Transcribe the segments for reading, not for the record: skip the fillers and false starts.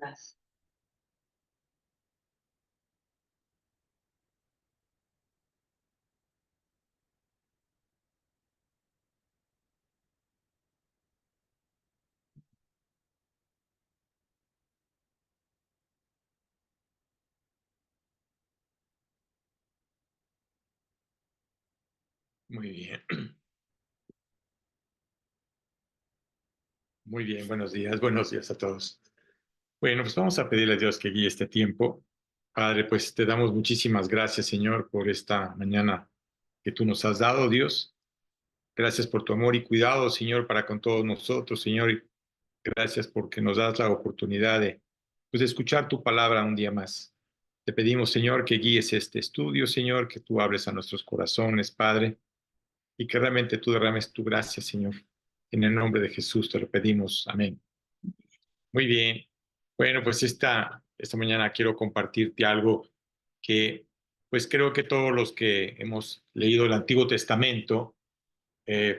estás? Muy bien, muy bien, buenos días a todos. Bueno, pues vamos a pedirle a Dios que guíe este tiempo. Padre, pues te damos muchísimas gracias, Señor, por esta mañana que tú nos has dado, Dios. Gracias por tu amor y cuidado, Señor, para con todos nosotros, Señor. Y gracias porque nos das la oportunidad de, pues, de escuchar tu palabra un día más. Te pedimos, Señor, que guíes este estudio, Señor, que tú hables a nuestros corazones, Padre, y que realmente tú derrames tu gracia, Señor. En el nombre de Jesús te lo pedimos. Amén. Muy bien. Bueno, pues esta mañana quiero compartirte algo que, pues creo que todos los que hemos leído el Antiguo Testamento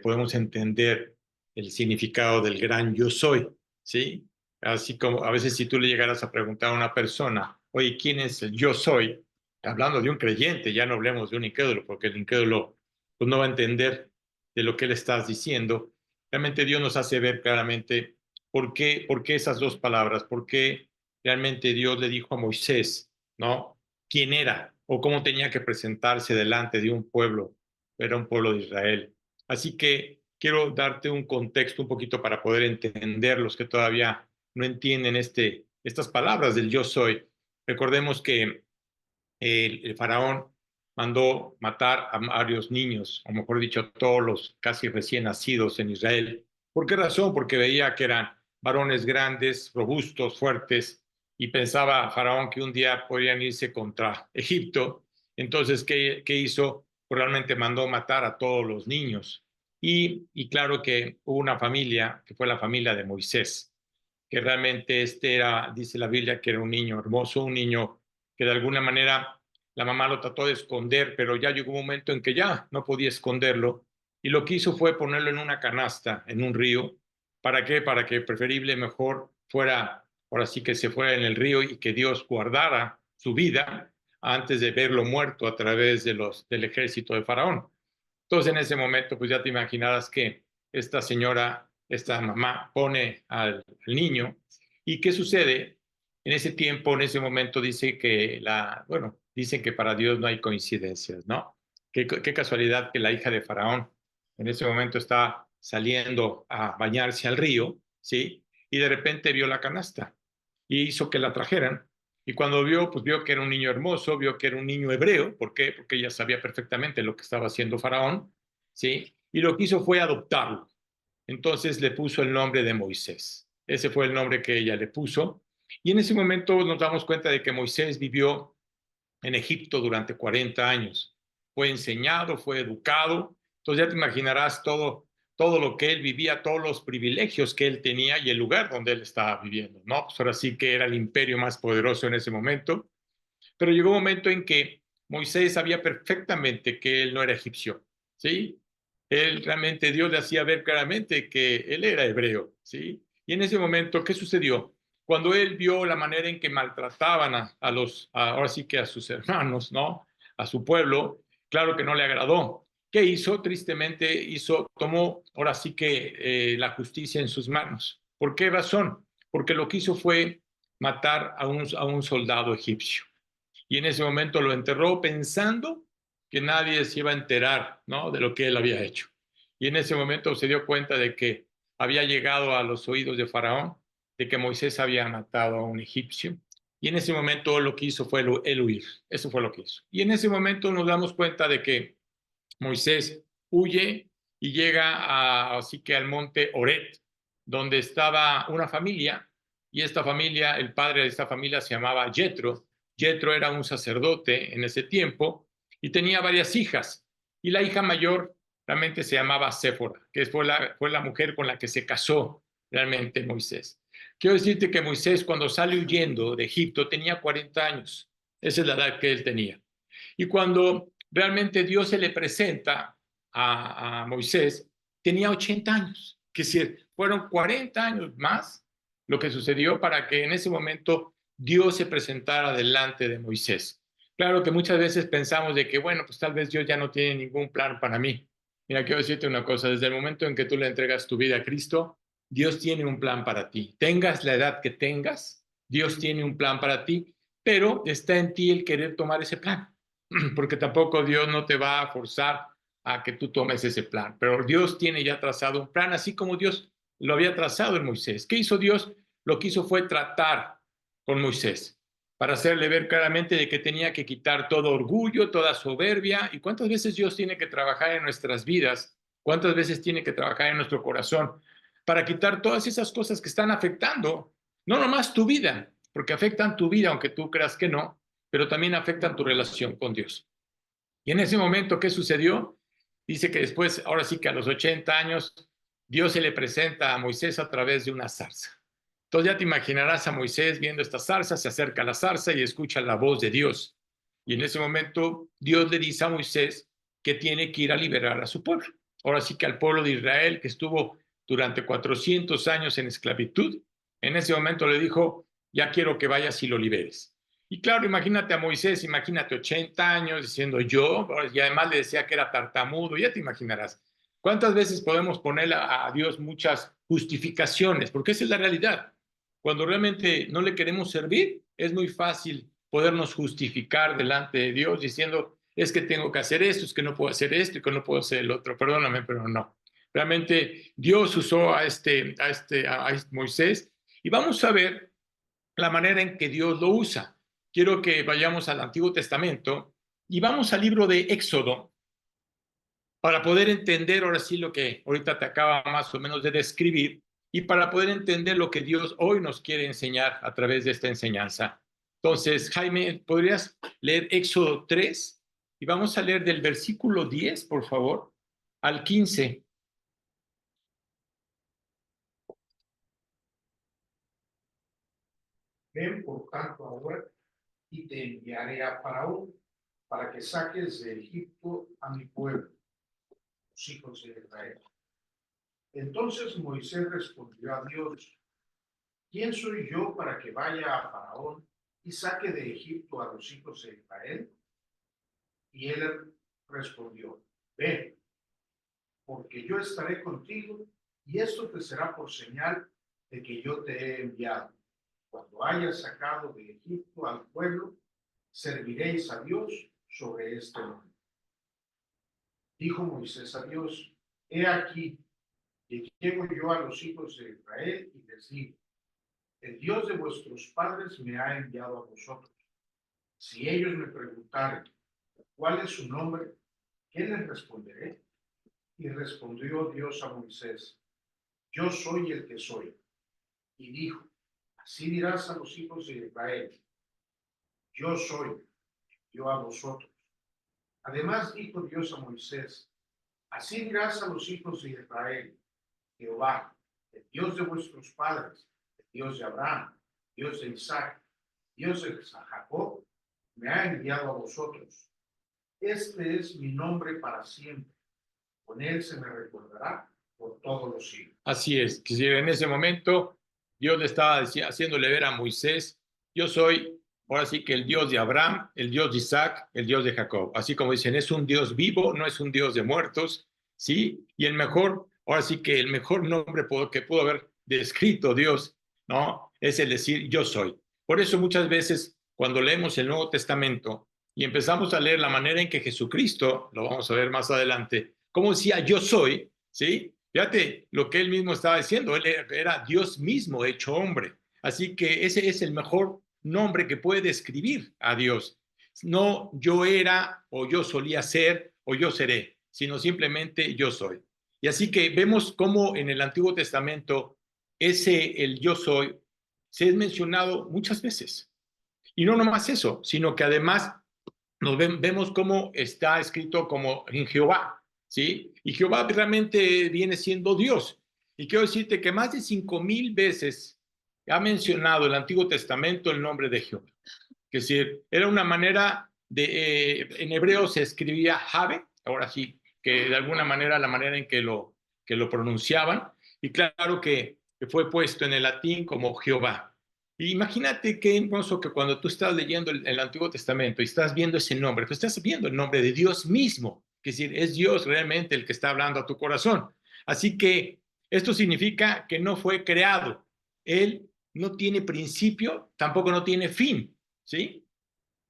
podemos entender el significado del gran yo soy, ¿sí? Así como a veces si tú le llegaras a preguntar a una persona, oye, ¿quién es el yo soy? Hablando de un creyente, ya no hablemos de un incrédulo, porque el incrédulo pues, no va a entender de lo que le estás diciendo. Realmente Dios nos hace ver claramente por qué esas dos palabras, por qué realmente Dios le dijo a Moisés, ¿no? ¿Quién era o cómo tenía que presentarse delante de un pueblo? Era un pueblo de Israel. Así que quiero darte un contexto un poquito para poder entender los que todavía no entienden estas palabras del yo soy. Recordemos que el faraón mandó matar a varios niños, o mejor dicho, a todos los casi recién nacidos en Israel. ¿Por qué razón? Porque veía que eran varones grandes, robustos, fuertes, y pensaba faraón que un día podrían irse contra Egipto. Entonces, ¿qué hizo? Pues realmente mandó matar a todos los niños. Y claro que hubo una familia, que fue la familia de Moisés, que realmente este era, dice la Biblia, que era un niño hermoso, un niño que de alguna manera la mamá lo trató de esconder, pero ya llegó un momento en que ya no podía esconderlo, y lo que hizo fue ponerlo en una canasta, en un río. ¿Para qué? Para que preferible mejor fuera, ahora sí que se fuera en el río y que Dios guardara su vida antes de verlo muerto a través del ejército de Faraón. Entonces, en ese momento, pues ya te imaginarás que esta señora, esta mamá, pone al niño. ¿Y qué sucede? En ese tiempo, en ese momento, dice que bueno, dicen que para Dios no hay coincidencias, ¿no? Qué casualidad que la hija de Faraón en ese momento está saliendo a bañarse al río, ¿sí? Y de repente vio la canasta y hizo que la trajeran. Y cuando vio, pues vio que era un niño hermoso, vio que era un niño hebreo. ¿Por qué? Porque ella sabía perfectamente lo que estaba haciendo Faraón, ¿sí? Y lo que hizo fue adoptarlo. Entonces le puso el nombre de Moisés. Ese fue el nombre que ella le puso. Y en ese momento nos damos cuenta de que Moisés vivió en Egipto durante 40 años. Fue enseñado, fue educado. Entonces ya te imaginarás todo lo que él vivía, todos los privilegios que él tenía y el lugar donde él estaba viviendo, ¿no? Pues ahora sí que era el imperio más poderoso en ese momento. Pero llegó un momento en que Moisés sabía perfectamente que él no era egipcio, ¿sí? Él realmente, Dios le hacía ver claramente que él era hebreo, ¿sí? Y en ese momento, ¿qué sucedió? Cuando él vio la manera en que maltrataban ahora sí que a sus hermanos, ¿no? A su pueblo, claro que no le agradó. ¿Qué hizo? Tristemente tomó ahora sí que la justicia en sus manos. ¿Por qué razón? Porque lo que hizo fue matar a un soldado egipcio, y en ese momento lo enterró pensando que nadie se iba a enterar, ¿no? De lo que él había hecho. Y en ese momento se dio cuenta de que había llegado a los oídos de Faraón de que Moisés había matado a un egipcio. Y en ese momento lo que hizo fue el huir. Eso fue lo que hizo. Y en ese momento nos damos cuenta de que Moisés huye y llega así que al monte Oret, donde estaba una familia, y esta familia, el padre de esta familia se llamaba Jetro. Jetro era un sacerdote en ese tiempo y tenía varias hijas, y la hija mayor realmente se llamaba Séfora, que fue la mujer con la que se casó realmente Moisés. Quiero decirte que Moisés, cuando sale huyendo de Egipto, tenía 40 años. Esa es la edad que él tenía. Y cuando realmente Dios se le presenta a Moisés, tenía 80 años, que si fueron 40 años más lo que sucedió para que en ese momento Dios se presentara delante de Moisés. Claro que muchas veces pensamos de que, bueno, pues tal vez Dios ya no tiene ningún plan para mí. Mira, quiero decirte una cosa, desde el momento en que tú le entregas tu vida a Cristo, Dios tiene un plan para ti. Tengas la edad que tengas, Dios tiene un plan para ti, pero está en ti el querer tomar ese plan, porque tampoco Dios no te va a forzar a que tú tomes ese plan, pero Dios tiene ya trazado un plan, así como Dios lo había trazado en Moisés. ¿Qué hizo Dios? Lo que hizo fue tratar con Moisés para hacerle ver claramente de que tenía que quitar todo orgullo, toda soberbia. ¿Y cuántas veces Dios tiene que trabajar en nuestras vidas? ¿Cuántas veces tiene que trabajar en nuestro corazón para quitar todas esas cosas que están afectando, no nomás tu vida, porque afectan tu vida, aunque tú creas que no, pero también afectan tu relación con Dios? Y en ese momento, ¿qué sucedió? Dice que después, ahora sí que a los 80 años, Dios se le presenta a Moisés a través de una zarza. Entonces ya te imaginarás a Moisés viendo esta zarza, se acerca a la zarza y escucha la voz de Dios. Y en ese momento Dios le dice a Moisés que tiene que ir a liberar a su pueblo. Ahora sí que al pueblo de Israel que estuvo durante 400 años en esclavitud, en ese momento le dijo, ya quiero que vayas y lo liberes. Y claro, imagínate a Moisés, imagínate 80 años diciendo yo, y además le decía que era tartamudo, ya te imaginarás. ¿Cuántas veces podemos poner a Dios muchas justificaciones? Porque esa es la realidad. Cuando realmente no le queremos servir, es muy fácil podernos justificar delante de Dios diciendo, es que tengo que hacer esto, es que no puedo hacer esto y que no puedo hacer el otro. Perdóname, pero no. Realmente Dios usó a Moisés y vamos a ver la manera en que Dios lo usa. Quiero que vayamos al Antiguo Testamento y vamos al libro de Éxodo para poder entender ahora sí lo que ahorita te acaba más o menos de describir y para poder entender lo que Dios hoy nos quiere enseñar a través de esta enseñanza. Entonces, Jaime, ¿podrías leer Éxodo 3? Y vamos a leer del versículo 10, por favor, al 15. Ven por tanto ahora y te enviaré a Faraón para que saques de Egipto a mi pueblo, los hijos de Israel. Entonces Moisés respondió a Dios: ¿Quién soy yo para que vaya a Faraón y saque de Egipto a los hijos de Israel? Y él respondió: Ven, porque yo estaré contigo, y esto te será por señal de que yo te he enviado. Cuando hayas sacado de Egipto al pueblo, serviréis a Dios sobre este monte. Dijo Moisés a Dios: He aquí que llego yo a los hijos de Israel y les digo: el Dios de vuestros padres me ha enviado a vosotros. Si ellos me preguntaren cuál es su nombre, ¿qué les responderé? Y respondió Dios a Moisés: Yo soy el que soy. Y dijo: Así dirás a los hijos de Israel: Yo soy, yo a vosotros. Además dijo Dios a Moisés: Así dirás a los hijos de Israel: Jehová, el Dios de vuestros padres, el Dios de Abraham, Dios de Isaac, Dios de Jacob, me ha enviado a vosotros. Este es mi nombre para siempre. Con él se me recordará por todos los siglos. Así es, que en ese momento Dios le estaba haciéndole ver a Moisés, yo soy, ahora sí que el Dios de Abraham, el Dios de Isaac, el Dios de Jacob. Así como dicen, es un Dios vivo, no es un Dios de muertos, ¿sí? Y el mejor, ahora sí que el mejor nombre que pudo haber descrito Dios, ¿no? Es el decir, yo soy. Por eso muchas veces cuando leemos el Nuevo Testamento y empezamos a leer la manera en que Jesucristo, lo vamos a ver más adelante, como decía, yo soy, ¿sí? Fíjate lo que él mismo estaba diciendo, él era Dios mismo hecho hombre. Así que ese es el mejor nombre que puede describir a Dios. No yo era o yo solía ser o yo seré, sino simplemente yo soy. Y así que vemos cómo en el Antiguo Testamento el yo soy se es mencionado muchas veces. Y no nomás eso, sino que además vemos cómo está escrito como en Jehová, ¿sí? Y Jehová realmente viene siendo Dios. Y quiero decirte que más de 5,000 veces ha mencionado el Antiguo Testamento el nombre de Jehová. Es decir, era una manera en hebreo se escribía Jave, ahora sí, que de alguna manera la manera en que lo pronunciaban. Y claro que que fue puesto en el latín como Jehová. Y imagínate qué hermoso que cuando tú estás leyendo el Antiguo Testamento y estás viendo ese nombre, tú estás viendo el nombre de Dios mismo, es decir, es Dios realmente el que está hablando a tu corazón. Así que esto significa que no fue creado. Él no tiene principio, tampoco no tiene fin, ¿sí?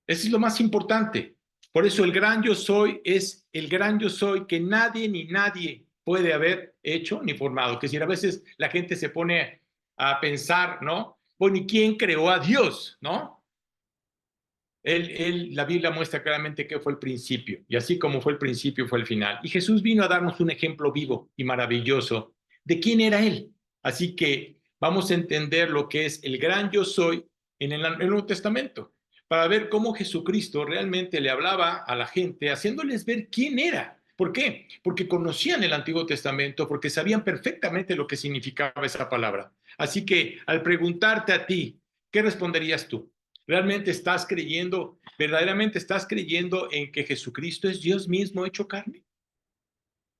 Eso es lo más importante. Por eso el gran yo soy es el gran yo soy que nadie ni nadie puede haber hecho ni formado. Que si a veces la gente se pone a pensar, ¿no? Bueno, ¿y quién creó a Dios? ¿No? La Biblia muestra claramente que fue el principio, y así como fue el principio, fue el final. Y Jesús vino a darnos un ejemplo vivo y maravilloso de quién era Él. Así que vamos a entender lo que es el gran yo soy en el Nuevo Testamento, para ver cómo Jesucristo realmente le hablaba a la gente, haciéndoles ver quién era. ¿Por qué? Porque conocían el Antiguo Testamento, porque sabían perfectamente lo que significaba esa palabra. Así que al preguntarte a ti, ¿qué responderías tú? ¿Realmente estás creyendo, verdaderamente estás creyendo en que Jesucristo es Dios mismo hecho carne?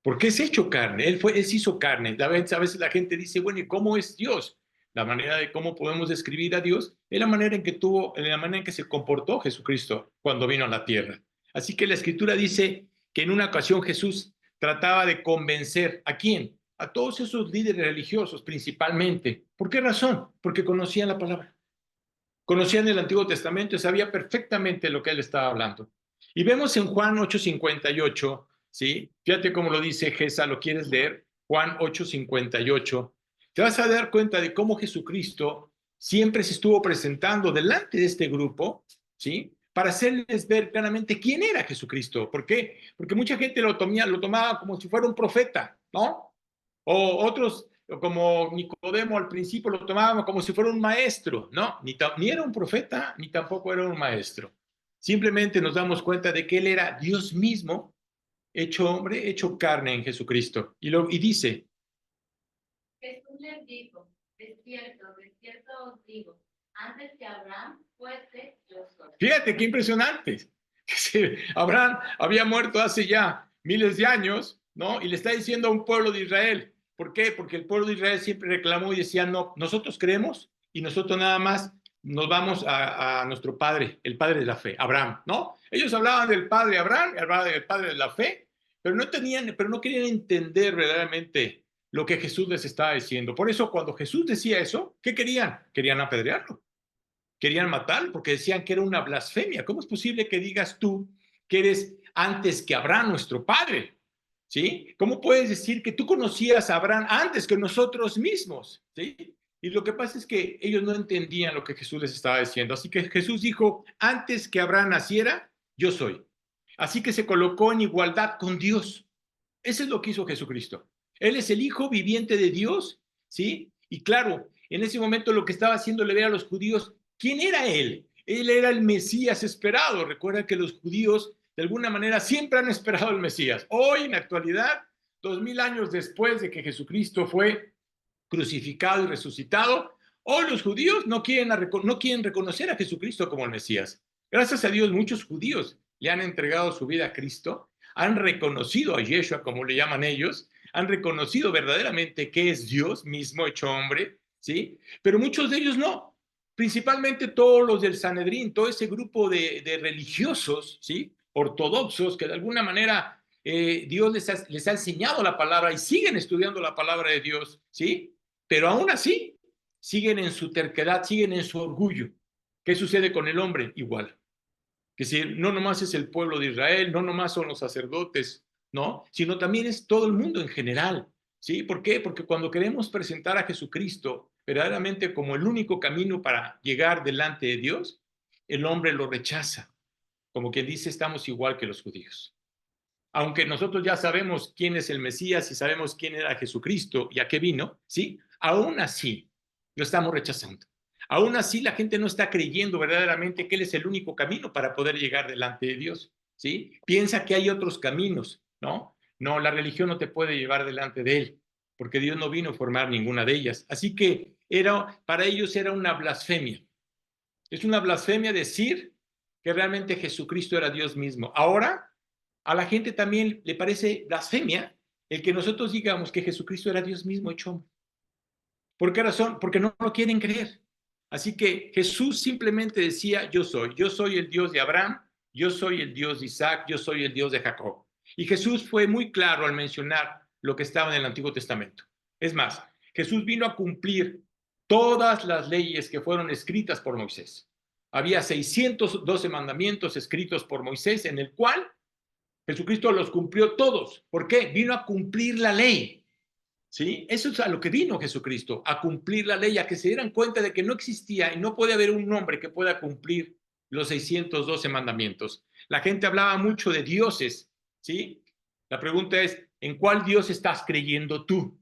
¿Por qué es hecho carne? Él se hizo carne. A veces la gente dice, bueno, ¿y cómo es Dios? La manera de cómo podemos describir a Dios es la manera en que la manera en que se comportó Jesucristo cuando vino a la tierra. Así que la Escritura dice que en una ocasión Jesús trataba de convencer ¿a quién? A todos esos líderes religiosos principalmente. ¿Por qué razón? Porque conocían la palabra. Conocían el Antiguo Testamento y sabía perfectamente lo que él estaba hablando. Y vemos en Juan 8:58, ¿sí? Fíjate cómo lo dice Gesa, ¿lo quieres leer? Juan 8:58. Te vas a dar cuenta de cómo Jesucristo siempre se estuvo presentando delante de este grupo, ¿sí? Para hacerles ver claramente quién era Jesucristo. ¿Por qué? Porque mucha gente lo tomaba como si fuera un profeta, ¿no? O otros, como Nicodemo al principio, lo tomaban como si fuera un maestro, ¿no? Ni era un profeta, ni tampoco era un maestro. Simplemente nos damos cuenta de que él era Dios mismo, hecho hombre, hecho carne en Jesucristo. Y dice, Jesús les dijo, de cierto os digo, antes que Abraham fuese, yo soy. fíjate qué impresionante. Abraham había muerto hace ya miles de años, ¿no? Y le está diciendo a un pueblo de Israel. ¿Por qué? Porque el pueblo de Israel siempre reclamó y decía, no, nosotros creemos y nosotros nada más nos vamos a nuestro padre, el padre de la fe, Abraham, ¿no? Ellos hablaban del padre Abraham, hablaban del padre de la fe, pero no querían entender verdaderamente lo que Jesús les estaba diciendo. Por eso cuando Jesús decía eso, ¿qué querían? Querían apedrearlo. Querían matarlo porque decían que era una blasfemia. ¿Cómo es posible que digas tú que eres antes que Abraham, nuestro padre? ¿Sí? ¿Cómo puedes decir que tú conocías a Abraham antes que nosotros mismos? ¿Sí? Y lo que pasa es que ellos no entendían lo que Jesús les estaba diciendo. Así que Jesús dijo, antes que Abraham naciera, yo soy. Así que se colocó en igualdad con Dios. Eso es lo que hizo Jesucristo. Él es el Hijo viviente de Dios, ¿sí? Y claro, en ese momento lo que estaba haciéndole ver a los judíos, ¿quién era él? Él era el Mesías esperado. Recuerda que los judíos, de alguna manera, siempre han esperado al Mesías. Hoy, en la actualidad, 2000 años después de que Jesucristo fue crucificado y resucitado, hoy los judíos no quieren reconocer a Jesucristo como el Mesías. Gracias a Dios, muchos judíos le han entregado su vida a Cristo, han reconocido a Yeshua, como le llaman ellos, han reconocido verdaderamente que es Dios mismo hecho hombre, ¿sí? Pero muchos de ellos no, principalmente todos los del Sanedrín, todo ese grupo de religiosos, ¿sí? Ortodoxos, que de alguna manera Dios les ha enseñado la palabra y siguen estudiando la palabra de Dios, ¿sí? Pero aún así siguen en su terquedad, siguen en su orgullo. ¿Qué sucede con el hombre? Igual. Que si no nomás es el pueblo de Israel, no nomás son los sacerdotes, ¿no? Sino también es todo el mundo en general, ¿sí? ¿Por qué? Porque cuando queremos presentar a Jesucristo verdaderamente como el único camino para llegar delante de Dios, el hombre lo rechaza. Como quien dice, estamos igual que los judíos. Aunque nosotros ya sabemos quién es el Mesías y sabemos quién era Jesucristo y a qué vino, ¿sí? Aún así lo estamos rechazando. Aún así la gente no está creyendo verdaderamente que Él es el único camino para poder llegar delante de Dios, ¿sí? Piensa que hay otros caminos, ¿no? No, la religión no te puede llevar delante de Él, porque Dios no vino a formar ninguna de ellas. Así que para ellos era una blasfemia. Es una blasfemia decir que realmente Jesucristo era Dios mismo. Ahora, a la gente también le parece blasfemia el que nosotros digamos que Jesucristo era Dios mismo hecho hombre. ¿Por qué razón? Porque no lo quieren creer. Así que Jesús simplemente decía, yo soy el Dios de Abraham, yo soy el Dios de Isaac, yo soy el Dios de Jacob. Y Jesús fue muy claro al mencionar lo que estaba en el Antiguo Testamento. Es más, Jesús vino a cumplir todas las leyes que fueron escritas por Moisés. Había 612 mandamientos escritos por Moisés, en el cual Jesucristo los cumplió todos. ¿Por qué? Vino a cumplir la ley. ¿Sí? Eso es a lo que vino Jesucristo, a cumplir la ley, a que se dieran cuenta de que no existía y no puede haber un hombre que pueda cumplir los 612 mandamientos. La gente hablaba mucho de dioses, ¿sí? La pregunta es, ¿en cuál Dios estás creyendo tú?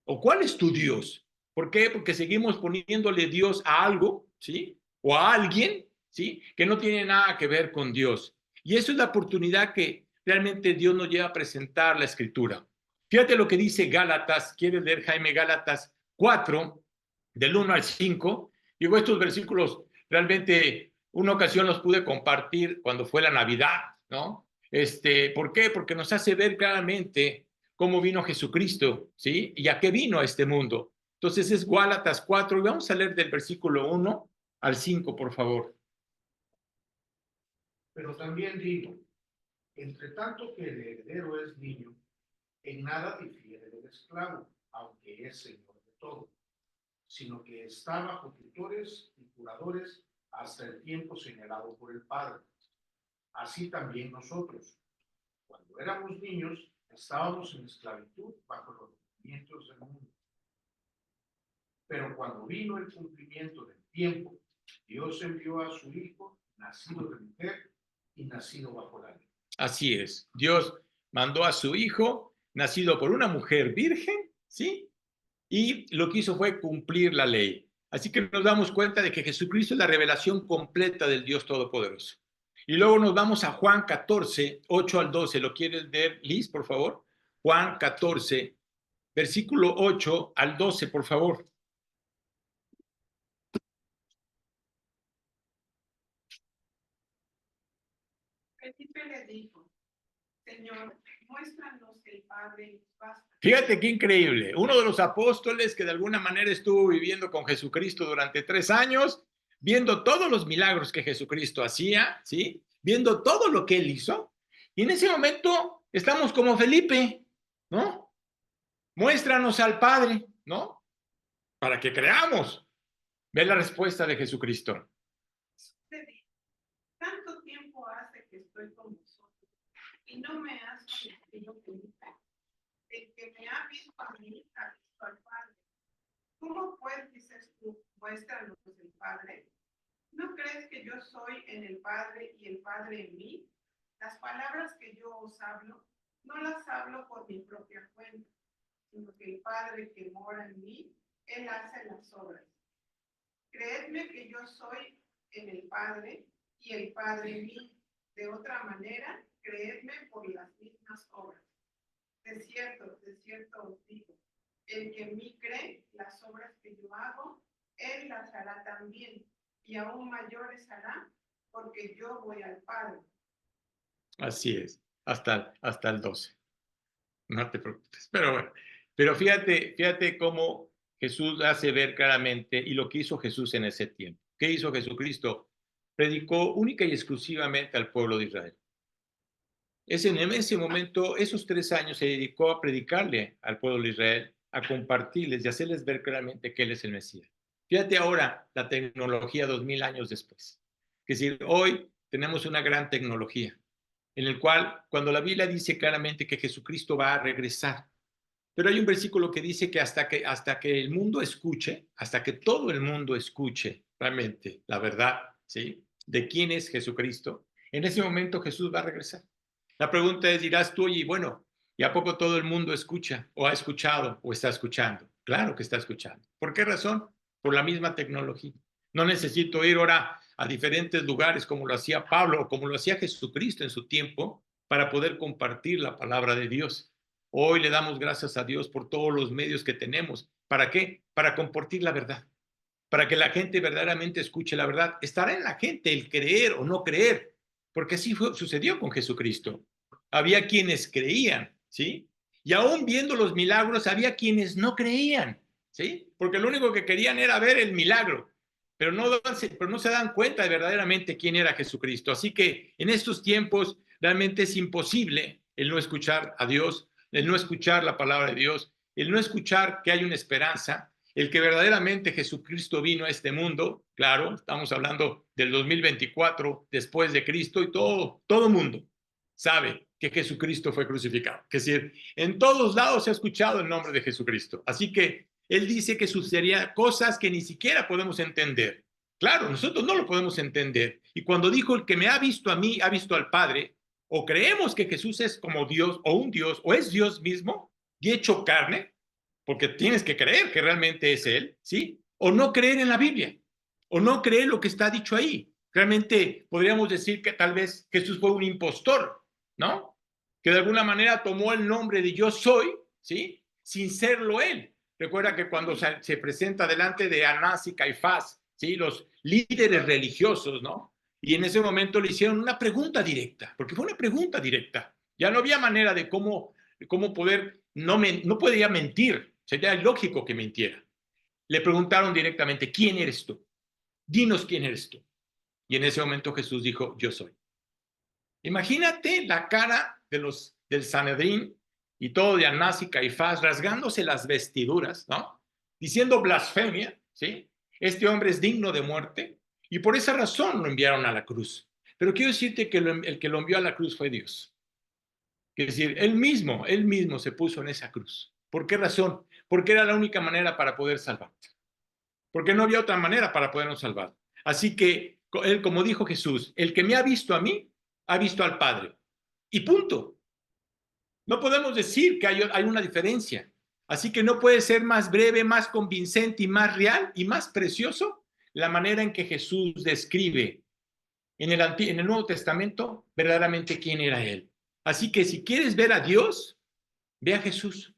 ¿O cuál es tu Dios? ¿Por qué? Porque seguimos poniéndole Dios a algo, ¿sí? O a alguien, ¿sí? Que no tiene nada que ver con Dios. Y eso es la oportunidad que realmente Dios nos lleva a presentar la Escritura. Fíjate lo que dice Gálatas, ¿quieres leer, Jaime? Gálatas 4, del 1 al 5. Digo, estos versículos realmente una ocasión los pude compartir cuando fue la Navidad, ¿no? ¿Por qué? Porque nos hace ver claramente cómo vino Jesucristo, ¿sí? Y a qué vino a este mundo. Entonces es Gálatas 4, y vamos a leer del versículo 1 al 5, por favor. Pero también digo, entre tanto que el heredero es niño, en nada difiere del esclavo, aunque es señor de todo, sino que está bajo tutores y curadores hasta el tiempo señalado por el Padre. Así también nosotros, cuando éramos niños, estábamos en esclavitud bajo los movimientos del mundo. Pero cuando vino el cumplimiento del tiempo, Dios envió a su Hijo, nacido de mujer y nacido bajo la ley. Así es, Dios mandó a su Hijo, nacido por una mujer virgen, ¿sí? Y lo que hizo fue cumplir la ley. Así que nos damos cuenta de que Jesucristo es la revelación completa del Dios Todopoderoso. Y luego nos vamos a Juan 14, 8 al 12. ¿Lo quieres leer, Liz, por favor? Juan 14, versículo 8 al 12, por favor. Felipe le dijo, Señor, muéstranos el Padre y basta. Fíjate qué increíble. Uno de los apóstoles que de alguna manera estuvo viviendo con Jesucristo durante 3 años, viendo todos los milagros que Jesucristo hacía, ¿sí? Viendo todo lo que él hizo. Y en ese momento estamos como Felipe, ¿no? Muéstranos al Padre, ¿no? Para que creamos. Ve la respuesta de Jesucristo. Tanto tiempo hace que estoy con vosotros y no me has conocido, Felipe. El que me ha visto a mí ha visto al Padre. ¿Cómo pues dices tú, muéstranos el Padre? ¿No crees que yo soy en el Padre y el Padre en mí? Las palabras que yo os hablo, no las hablo por mi propia cuenta, sino que el Padre que mora en mí, Él hace las obras. Creedme que yo soy en el Padre y el Padre en mí. De otra manera, creedme por las mismas obras. De cierto os digo, el que en mí cree, las obras que yo hago, Él las hará también, y aún mayores hará, porque yo voy al Padre. Así es, hasta el 12. No te preocupes. Pero bueno, pero fíjate cómo Jesús hace ver claramente y lo que hizo Jesús en ese tiempo. ¿Qué hizo Jesucristo? Predicó única y exclusivamente al pueblo de Israel. En ese momento, esos 3 años se dedicó a predicarle al pueblo de Israel, a compartirles y hacerles ver claramente que Él es el Mesías. Fíjate ahora la tecnología 2000 años después. Es decir, hoy tenemos una gran tecnología en el cual, cuando la Biblia dice claramente que Jesucristo va a regresar, pero hay un versículo que dice que hasta que el mundo escuche, hasta que todo el mundo escuche realmente la verdad, ¿sí? De quién es Jesucristo, en ese momento Jesús va a regresar. La pregunta es, dirás tú, y bueno, ¿y a poco todo el mundo escucha o ha escuchado o está escuchando? Claro que está escuchando. ¿Por qué razón? Por la misma tecnología. No necesito ir ahora a diferentes lugares como lo hacía Pablo o como lo hacía Jesucristo en su tiempo para poder compartir la palabra de Dios. Hoy le damos gracias a Dios por todos los medios que tenemos. ¿Para qué? Para compartir la verdad. Para que la gente verdaderamente escuche la verdad. Estará en la gente el creer o no creer, porque así sucedió con Jesucristo. Había quienes creían, ¿sí? Y aún viendo los milagros, había quienes no creían. ¿sí? Porque lo único que querían era ver el milagro, pero no se dan cuenta de verdaderamente quién era Jesucristo. Así que en estos tiempos realmente es imposible el no escuchar a Dios, el no escuchar la palabra de Dios, el no escuchar que hay una esperanza, el que verdaderamente Jesucristo vino a este mundo. Claro, estamos hablando del 2024 después de Cristo, y todo mundo sabe que Jesucristo fue crucificado. Es decir, en todos lados se ha escuchado el nombre de Jesucristo. Así que él dice que sucederían cosas que ni siquiera podemos entender. Claro, nosotros no lo podemos entender. Y cuando dijo, el que me ha visto a mí, ha visto al Padre, o creemos que Jesús es como Dios, o un Dios, o es Dios mismo, y hecho carne, porque tienes que creer que realmente es Él, ¿sí? O no creer en la Biblia, o no creer lo que está dicho ahí. Realmente podríamos decir que tal vez Jesús fue un impostor, ¿no? Que de alguna manera tomó el nombre de yo soy, ¿sí? Sin serlo Él. Recuerda que cuando se presenta delante de Anás y Caifás, ¿sí? Los líderes religiosos, ¿no? Y en ese momento le hicieron una pregunta directa, porque fue una pregunta directa. Ya no había manera de cómo poder, no podía mentir, sería ilógico que mintiera. Le preguntaron directamente, ¿quién eres tú? Dinos quién eres tú. Y en ese momento Jesús dijo, yo soy. Imagínate la cara del Sanedrín y todo de Anás y Caifás rasgándose las vestiduras, ¿no? Diciendo blasfemia, ¿sí? Este hombre es digno de muerte, y por esa razón lo enviaron a la cruz. Pero quiero decirte que el que lo envió a la cruz fue Dios. Es decir, él mismo se puso en esa cruz. ¿Por qué razón? Porque era la única manera para poder salvarte. Porque no había otra manera para podernos salvar. Así que él, como dijo Jesús, el que me ha visto a mí, ha visto al Padre. Y punto. No podemos decir que hay una diferencia. Así que no puede ser más breve, más convincente y más real y más precioso la manera en que Jesús describe en el Nuevo Testamento verdaderamente quién era Él. Así que si quieres ver a Dios, ve a Jesús.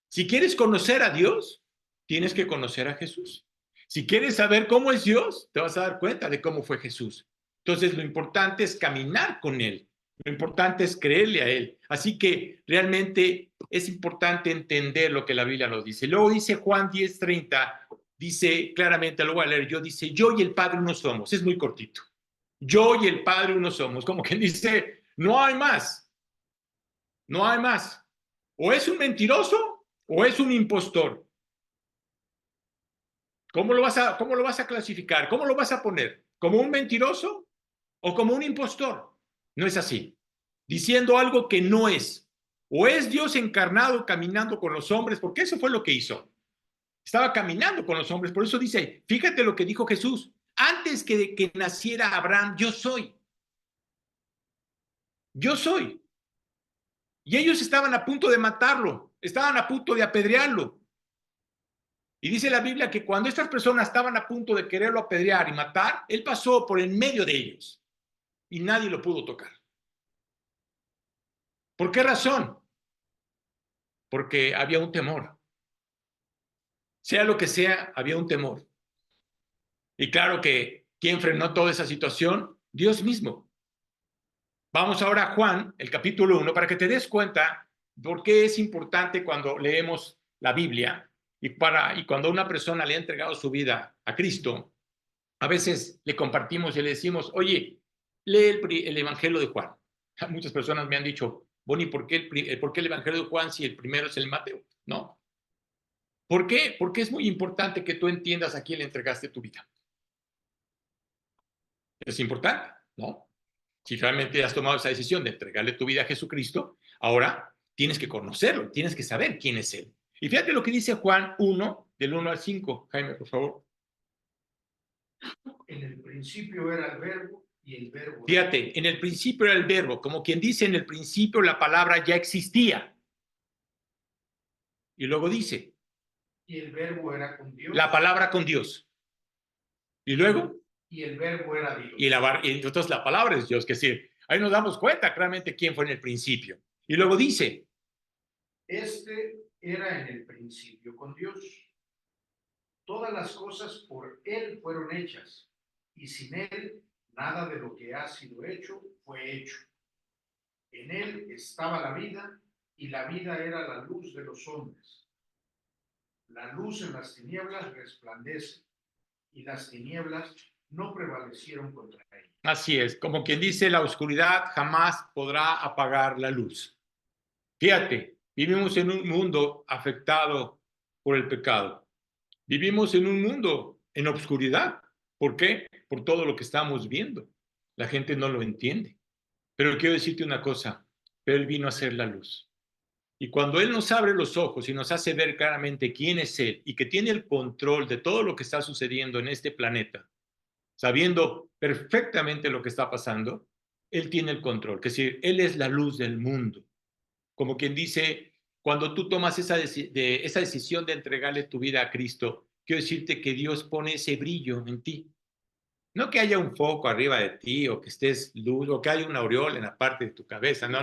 Si quieres conocer a Dios, tienes que conocer a Jesús. Si quieres saber cómo es Dios, te vas a dar cuenta de cómo fue Jesús. Entonces, lo importante es caminar con Él. Lo importante es creerle a Él. Así que realmente es importante entender lo que la Biblia nos dice. Luego dice Juan 10:30, dice claramente, lo voy a leer yo, dice, yo y el Padre uno somos. Es muy cortito. Yo y el Padre uno somos. Como quien dice, no hay más. No hay más. O es un mentiroso o es un impostor. ¿Cómo lo vas a clasificar? ¿Cómo lo vas a poner? ¿Como un mentiroso o como un impostor? No es así. Diciendo algo que no es. O es Dios encarnado caminando con los hombres, porque eso fue lo que hizo. Estaba caminando con los hombres. Por eso dice, fíjate lo que dijo Jesús. Antes que naciera Abraham, yo soy. Yo soy. Y ellos estaban a punto de matarlo. Estaban a punto de apedrearlo. Y dice la Biblia que cuando estas personas estaban a punto de quererlo apedrear y matar, él pasó por en medio de ellos y nadie lo pudo tocar. ¿Por qué razón? Porque había un temor. Sea lo que sea, había un temor. Y claro que, ¿quién frenó toda esa situación? Dios mismo. Vamos ahora a Juan, el capítulo 1, para que te des cuenta por qué es importante cuando leemos la Biblia y cuando una persona le ha entregado su vida a Cristo. A veces le compartimos y le decimos, oye, lee el Evangelio de Juan. Muchas personas me han dicho, Bonnie, ¿por qué el Evangelio de Juan si el primero es el Mateo? No. ¿Por qué? Porque es muy importante que tú entiendas a quién le entregaste tu vida. Es importante, ¿no? Si realmente has tomado esa decisión de entregarle tu vida a Jesucristo, ahora tienes que conocerlo, tienes que saber quién es Él. Y fíjate lo que dice Juan 1, del 1 al 5. Jaime, por favor. En el principio era el verbo y el verbo. Fíjate, en el principio era el verbo, como quien dice, en el principio la palabra ya existía. Y luego dice, Y el verbo era con Dios. la palabra con Dios. Y luego, y el verbo era Dios. y entonces la palabra es Dios, que sí, ahí nos damos cuenta claramente quién fue en el principio. Y luego dice, este era en el principio con Dios. Todas las cosas por Él fueron hechas, y sin Él nada de lo que ha sido hecho fue hecho. En Él estaba la vida, y la vida era la luz de los hombres. La luz en las tinieblas resplandece, y las tinieblas no prevalecieron contra ella. Así es, como quien dice, la oscuridad jamás podrá apagar la luz. Fíjate, vivimos en un mundo afectado por el pecado. Vivimos en un mundo en obscuridad. ¿Por qué? Por todo lo que estamos viendo. La gente no lo entiende. Pero quiero decirte una cosa, pero Él vino a ser la luz. Y cuando Él nos abre los ojos y nos hace ver claramente quién es Él y que tiene el control de todo lo que está sucediendo en este planeta, sabiendo perfectamente lo que está pasando, Él tiene el control. Es decir, Él es la luz del mundo. Como quien dice, cuando tú tomas esa decisión de entregarle tu vida a Cristo, quiero decirte que Dios pone ese brillo en ti. No que haya un foco arriba de ti o que estés luz o que haya una aureola en la parte de tu cabeza. No,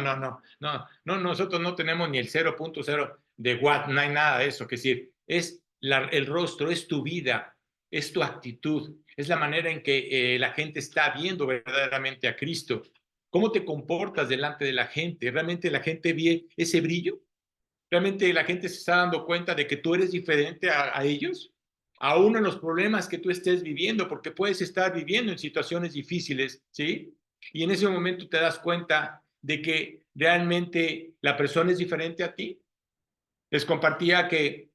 nosotros no tenemos ni el 0.0 de watt, no hay nada de eso. Es decir, es el rostro, es tu vida, es tu actitud, es la manera en que la gente está viendo verdaderamente a Cristo. ¿Cómo te comportas delante de la gente? ¿Realmente la gente ve ese brillo? ¿Realmente la gente se está dando cuenta de que tú eres diferente a ellos? Aún en los problemas que tú estés viviendo, porque puedes estar viviendo en situaciones difíciles, ¿sí? Y en ese momento te das cuenta de que realmente la persona es diferente a ti. Les compartía que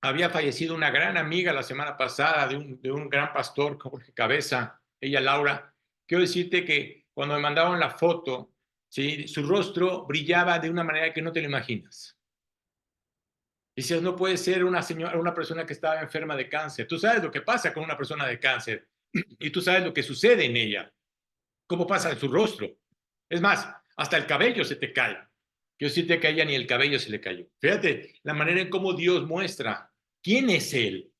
había fallecido una gran amiga la semana pasada de un gran pastor, Jorge Cabeza, ella Laura. Quiero decirte que cuando me mandaron la foto, ¿sí? Su rostro brillaba de una manera que no te lo imaginas. Dices, no puede ser una persona que estaba enferma de cáncer. Tú sabes lo que pasa con una persona de cáncer y tú sabes lo que sucede en ella, cómo pasa en su rostro. Es más, hasta el cabello se te cae. Quiero decirte que a ella ni el cabello se le cayó. Fíjate la manera en cómo Dios muestra quién es Él.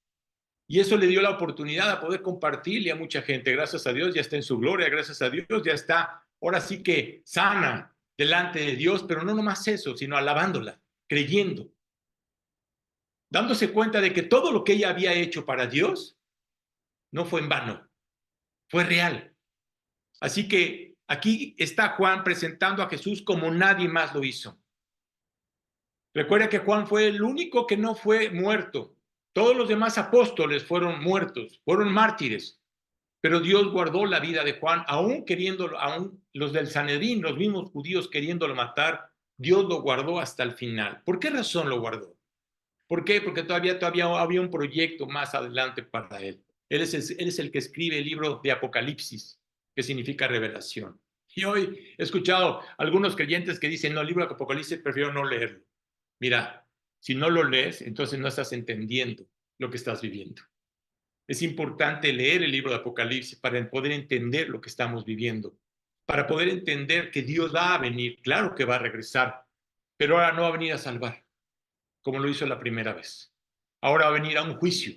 Y eso le dio la oportunidad a poder compartirle a mucha gente. Gracias a Dios ya está en su gloria, gracias a Dios ya está, ahora sí que sana delante de Dios, pero no nomás eso, sino alabándola, creyendo, dándose cuenta de que todo lo que ella había hecho para Dios no fue en vano, fue real. Así que aquí está Juan presentando a Jesús como nadie más lo hizo. Recuerda que Juan fue el único que no fue muerto. Todos los demás apóstoles fueron muertos, fueron mártires. Pero Dios guardó la vida de Juan, aún queriéndolo, aún los del Sanedrín, los mismos judíos queriéndolo matar, Dios lo guardó hasta el final. ¿Por qué razón lo guardó? ¿Por qué? Porque todavía había un proyecto más adelante para él. Él es el que escribe el libro de Apocalipsis, que significa revelación. Y hoy he escuchado algunos creyentes que dicen, no, el libro de Apocalipsis prefiero no leerlo. Mira, si no lo lees, entonces no estás entendiendo lo que estás viviendo. Es importante leer el libro de Apocalipsis para poder entender lo que estamos viviendo, para poder entender que Dios va a venir, claro que va a regresar, pero ahora no va a venir a salvar, como lo hizo la primera vez. Ahora va a venir a un juicio,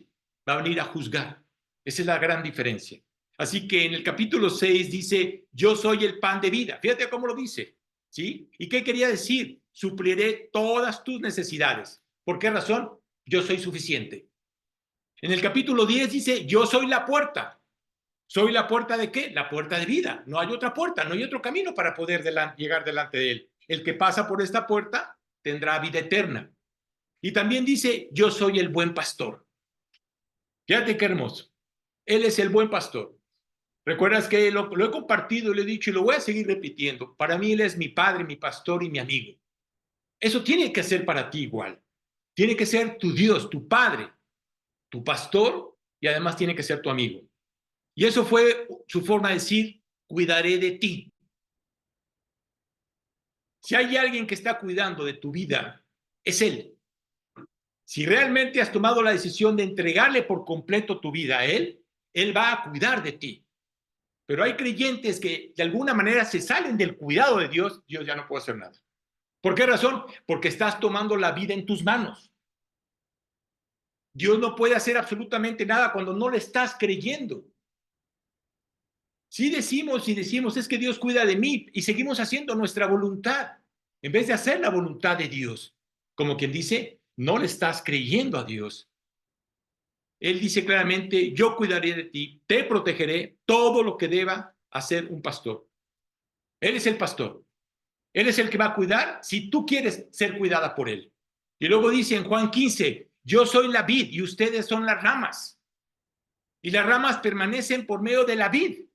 va a venir a juzgar. Esa es la gran diferencia. Así que en el capítulo 6 dice, yo soy el pan de vida. Fíjate cómo lo dice, ¿sí? ¿Y qué quería decir? Supliré todas tus necesidades. ¿Por qué razón? Yo soy suficiente. En el capítulo 10 dice, yo soy la puerta. ¿Soy la puerta de qué? La puerta de vida. No hay otra puerta, no hay otro camino para poder llegar delante de él. El que pasa por esta puerta tendrá vida eterna. Y también dice, yo soy el buen pastor. Fíjate qué hermoso. Él es el buen pastor. ¿Recuerdas que lo he compartido, lo he dicho y lo voy a seguir repitiendo? Para mí Él es mi padre, mi pastor y mi amigo. Eso tiene que ser para ti igual. Tiene que ser tu Dios, tu padre, tu pastor y además tiene que ser tu amigo. Y eso fue su forma de decir, cuidaré de ti. Si hay alguien que está cuidando de tu vida, es Él. Si realmente has tomado la decisión de entregarle por completo tu vida a Él, Él va a cuidar de ti. Pero hay creyentes que de alguna manera se salen del cuidado de Dios, Dios ya no puede hacer nada. ¿Por qué razón? Porque estás tomando la vida en tus manos. Dios no puede hacer absolutamente nada cuando no le estás creyendo. Si decimos, es que Dios cuida de mí y seguimos haciendo nuestra voluntad, en vez de hacer la voluntad de Dios. Como quien dice, no le estás creyendo a Dios. Él dice claramente, yo cuidaré de ti, te protegeré todo lo que deba hacer un pastor. Él es el pastor. Él es el que va a cuidar si tú quieres ser cuidada por él. Y luego dice en Juan 15, yo soy la vid y ustedes son las ramas. Y las ramas permanecen por medio de la vid.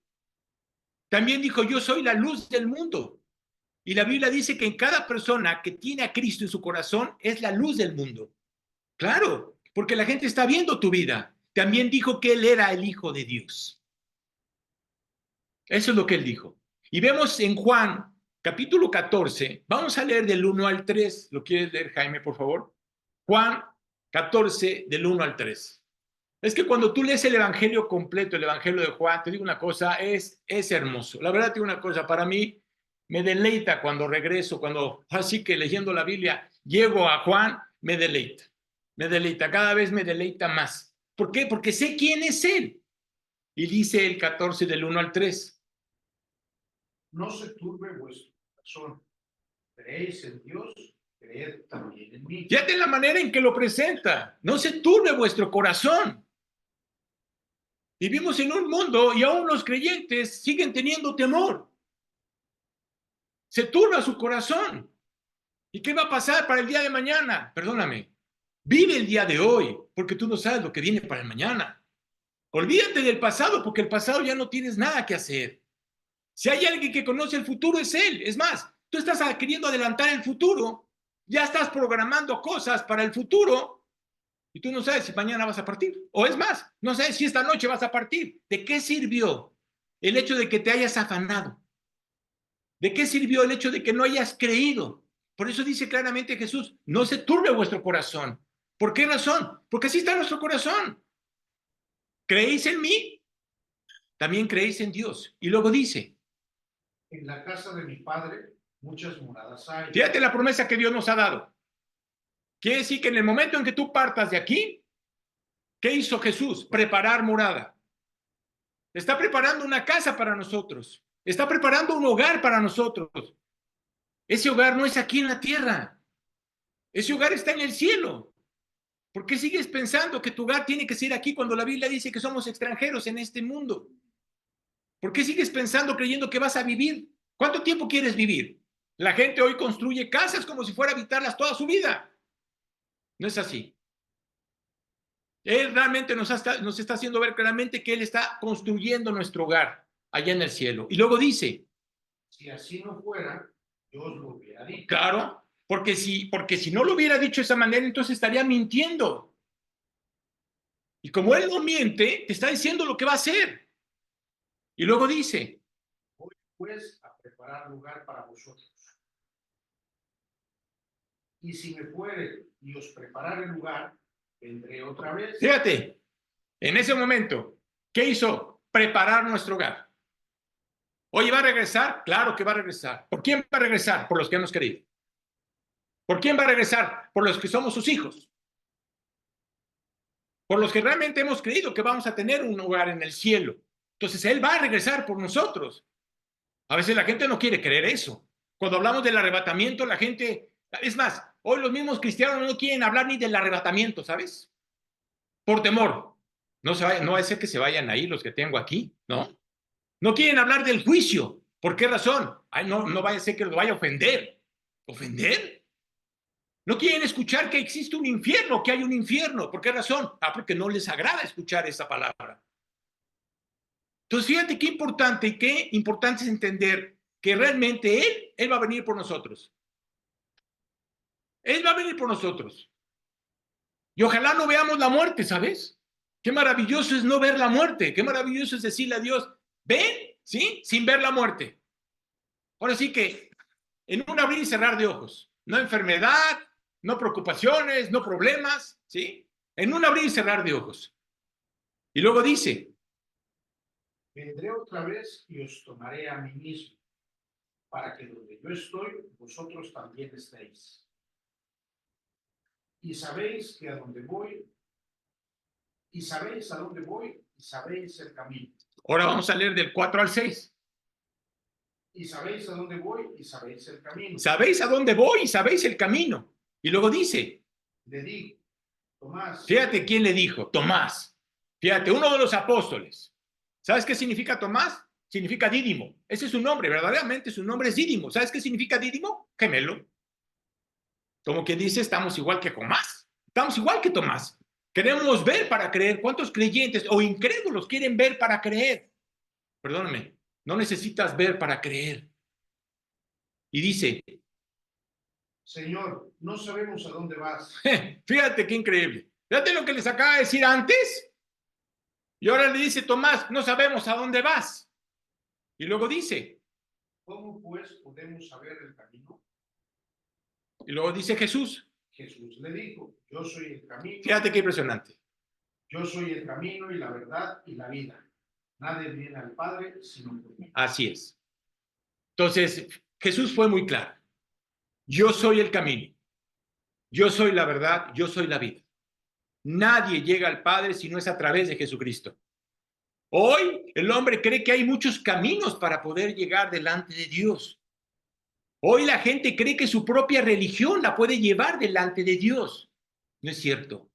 También dijo, yo soy la luz del mundo. Y la Biblia dice que en cada persona que tiene a Cristo en su corazón es la luz del mundo. Claro, porque la gente está viendo tu vida. También dijo que Él era el Hijo de Dios. Eso es lo que Él dijo. Y vemos en Juan, capítulo 14, vamos a leer del 1 al 3. ¿Lo quieres leer, Jaime, por favor? Juan 14, del 1 al 3. Es que cuando tú lees el Evangelio completo, el Evangelio de Juan, te digo una cosa, es hermoso. La verdad te digo una cosa, para mí me deleita cuando regreso, cuando así que leyendo la Biblia, llego a Juan, me deleita, cada vez me deleita más. ¿Por qué? Porque sé quién es Él. Y dice el 14 del 1 al 3. No se turbe vuestro corazón. Creéis en Dios, creed también en mí. Fíjate la manera en que lo presenta. No se turbe vuestro corazón. Vivimos en un mundo y aún los creyentes siguen teniendo temor. Se turba su corazón. ¿Y qué va a pasar para el día de mañana? Perdóname. Vive el día de hoy, porque tú no sabes lo que viene para el mañana. Olvídate del pasado, porque el pasado ya no tienes nada que hacer. Si hay alguien que conoce el futuro, es Él. Es más, tú estás queriendo adelantar el futuro, ya estás programando cosas para el futuro y tú no sabes si mañana vas a partir. O es más, no sabes si esta noche vas a partir. ¿De qué sirvió el hecho de que te hayas afanado? ¿De qué sirvió el hecho de que no hayas creído? Por eso dice claramente Jesús, no se turbe vuestro corazón. ¿Por qué razón? Porque así está nuestro corazón. ¿Creéis en mí? También creéis en Dios. Y luego dice, En la casa de mi Padre muchas moradas hay. fíjate la promesa que Dios nos ha dado. Quiere decir que en el momento en que tú partas de aquí, ¿qué hizo Jesús? Preparar morada. Está preparando una casa para nosotros. Está preparando un hogar para nosotros. Ese hogar no es aquí en la tierra. Ese hogar está en el cielo. ¿Por qué sigues pensando que tu hogar tiene que ser aquí cuando la Biblia dice que somos extranjeros en este mundo? ¿Por qué sigues pensando, creyendo que vas a vivir? ¿Cuánto tiempo quieres vivir? La gente hoy construye casas como si fuera a habitarlas toda su vida. No es así. Él realmente nos está haciendo ver claramente que Él está construyendo nuestro hogar allá en el cielo. Y luego dice, Si así no fuera, yo os lo hubiera dicho. claro, porque si no lo hubiera dicho de esa manera, entonces estaría mintiendo. Y como Él no miente, te está diciendo lo que va a hacer. Y luego dice, Voy pues a preparar lugar para vosotros. Y si me fuere y os preparare lugar, vendré otra vez. fíjate, en ese momento, ¿qué hizo? Preparar nuestro hogar. Oye, ¿va a regresar? Claro que va a regresar. ¿Por quién va a regresar? Por los que hemos querido. ¿Por quién va a regresar? Por los que somos sus hijos. Por los que realmente hemos creído que vamos a tener un hogar en el cielo. Entonces, Él va a regresar por nosotros. A veces la gente no quiere creer eso. Cuando hablamos del arrebatamiento, la gente... Es más, hoy los mismos cristianos no quieren hablar ni del arrebatamiento, ¿sabes? Por temor. No va a ser que se vayan ahí los que tengo aquí, ¿no? No quieren hablar del juicio. ¿Por qué razón? Ay, no vaya a ser que los vaya a ofender. ¿Ofender? No quieren escuchar que existe un infierno, que hay un infierno. ¿Por qué razón? Porque no les agrada escuchar esa palabra. Entonces, fíjate qué importante es entender que realmente Él va a venir por nosotros. Él va a venir por nosotros. Y ojalá no veamos la muerte, ¿sabes? Qué maravilloso es no ver la muerte. Qué maravilloso es decirle a Dios, ven, ¿sí? Sin ver la muerte. Ahora sí que en un abrir y cerrar de ojos. No enfermedad, no preocupaciones, no problemas, ¿sí? En un abrir y cerrar de ojos. Y luego dice, Vendré otra vez y os tomaré a mí mismo, para que donde yo estoy, vosotros también estéis. Y sabéis que a dónde voy, y sabéis a dónde voy, y sabéis el camino. ahora vamos a leer del 4 al 6. Y sabéis a dónde voy, y sabéis el camino. Sabéis a dónde voy y sabéis el camino. Y luego dice, Le digo, Tomás. fíjate quién le dijo, Tomás. Fíjate, uno de los apóstoles. ¿Sabes qué significa Tomás? Significa Dídimo. Ese es su nombre, verdaderamente su nombre es Dídimo. ¿Sabes qué significa Dídimo? Gemelo. Como que dice, estamos igual que Tomás. Estamos igual que Tomás. Queremos ver para creer. ¿Cuántos creyentes o incrédulos quieren ver para creer? Perdóname, no necesitas ver para creer. Y dice, Señor, no sabemos a dónde vas. fíjate qué increíble. Fíjate lo que les acaba de decir antes. Y ahora le dice Tomás, no sabemos a dónde vas. Y luego dice, ¿Cómo pues podemos saber el camino? y luego dice Jesús. Jesús le dijo, yo soy el camino. Fíjate qué impresionante. Yo soy el camino y la verdad y la vida. Nadie viene al Padre sino por mí. Así es. Entonces, Jesús fue muy claro. Yo soy el camino. Yo soy la verdad. Yo soy la vida. Nadie llega al Padre si no es a través de Jesucristo. Hoy el hombre cree que hay muchos caminos para poder llegar delante de Dios. Hoy la gente cree que su propia religión la puede llevar delante de Dios. No es cierto.